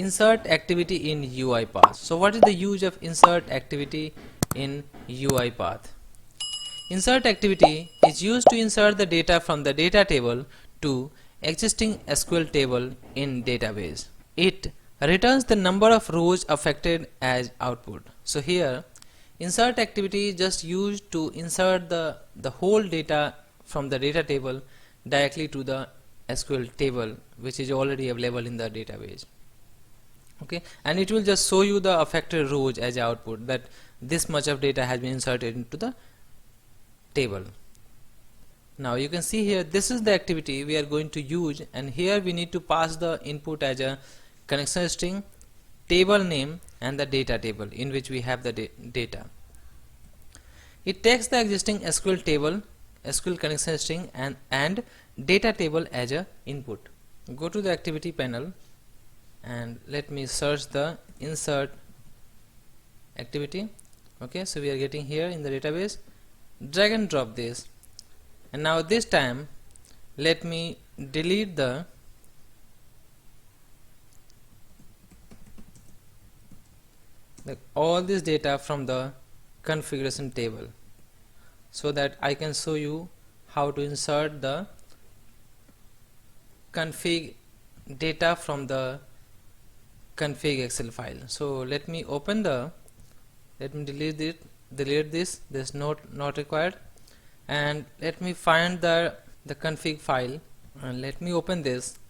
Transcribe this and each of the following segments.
Insert activity in UiPath. So what is the use of insert activity in UiPath? Insert activity is used to insert the data from the data table to existing SQL table in database. It returns the number of rows affected as output. So here insert activity is just used to insert the whole data from the data table directly to the SQL table which is already available in the database. Okay, and it will just show you the affected rows as output, that this much of data has been inserted into the table. Now you can see here this is the activity we are going to use, and here we need to pass the input as a connection string, table name and the data table in which we have the data. It takes the existing SQL table, SQL connection string and data table as a input. Go to the activity panel and let me search the insert activity. Okay, so we are getting here in the database. Drag and drop this, and now this time let me delete all this data from the configuration table so that I can show you how to insert the config data from the config Excel file. So let me delete this not required, and let me find the config file and let me open this.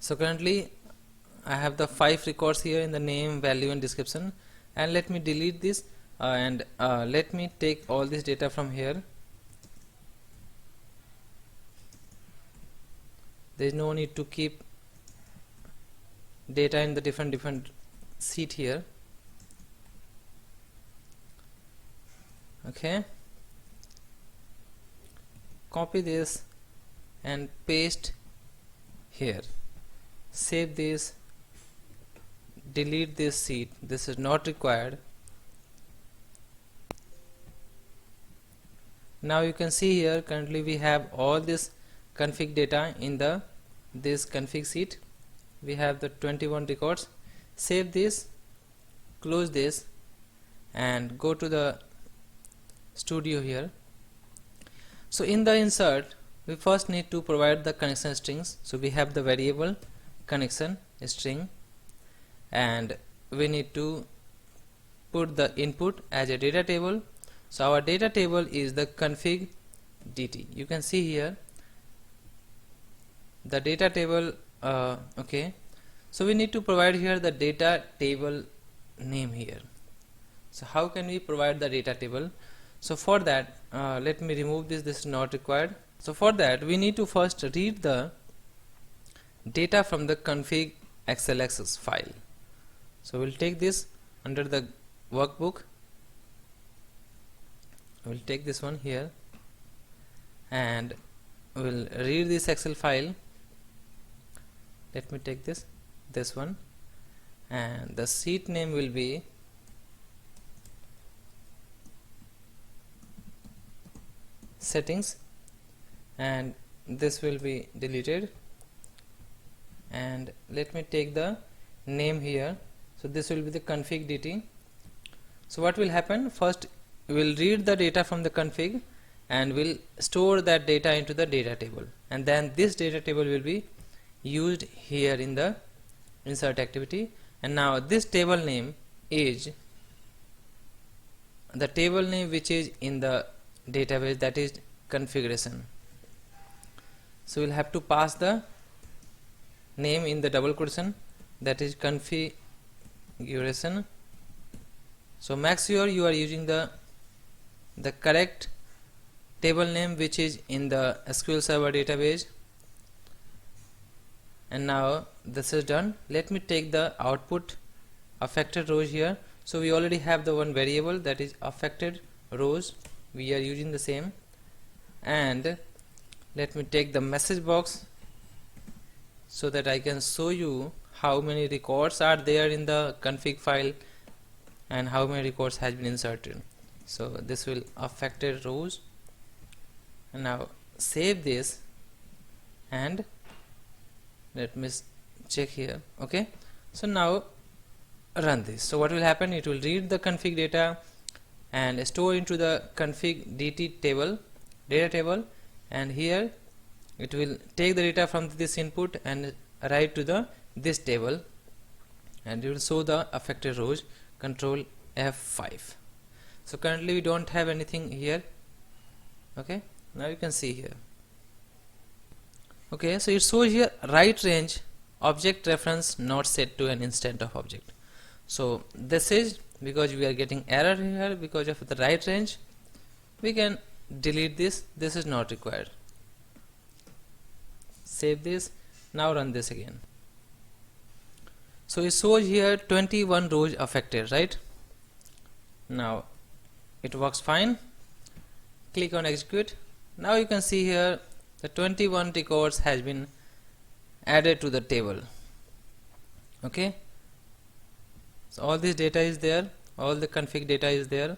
So currently I have the 5 records here in the name, value and description, and let me delete this and let me take all this data from here. There is no need to keep data in the different sheet here. Okay, copy this and paste here, save this, delete this sheet, this is not required. Now you can see here currently we have all this config data in this config sheet. We have the 21 records. Save this, close this and go to the studio here. So in the insert we first need to provide the connection strings. So we have the variable connection string and we need to put the input as a data table. So our data table is the config dt. You can see here the data table. Okay, so we need to provide here the data table name here. So how can we provide the data table? So for that let me remove this is not required. So for that we need to first read the data from the config XLSX file. So we'll take this under the workbook, we'll take this one here and we'll read this Excel file. Let me take this one, and the sheet name will be settings and this will be deleted, and let me take the name here. So this will be the config dt. So what will happen, first we will read the data from the config and we'll store that data into the data table, and then this data table will be used here in the insert activity. And now this table name is the table name which is in the database, that is configuration. So we'll have to pass the name in the double quotation, that is configuration. So make sure you are using the correct table name which is in the SQL Server database. And now this is done. Let me take the output affected rows here. So we already have the one variable, that is affected rows, we are using the same. And let me take the message box so that I can show you how many records are there in the config file and how many records has been inserted. So this will affected rows, and now save this and let me check here. Okay, so now run this. So what will happen, it will read the config data and store into the config dt table, data table, and here it will take the data from this input and write to the this table, and it will show the affected rows. Control F5. So currently we don't have anything here. Okay, now you can see here. Okay, so it shows here right range object reference not set to an instant of object. So this is because we are getting error here because of the right range. We can delete this. This is not required. Save this. Now run this again. So it shows here 21 rows affected, right? Now it works fine. Click on execute. Now you can see here the 21 records has been added to the table. Okay, so all this data is there, all the config data is there,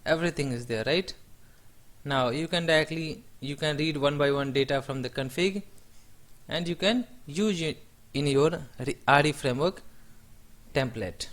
everything is there, right? Now you can read one by one data from the config, and you can use it in your RE framework template.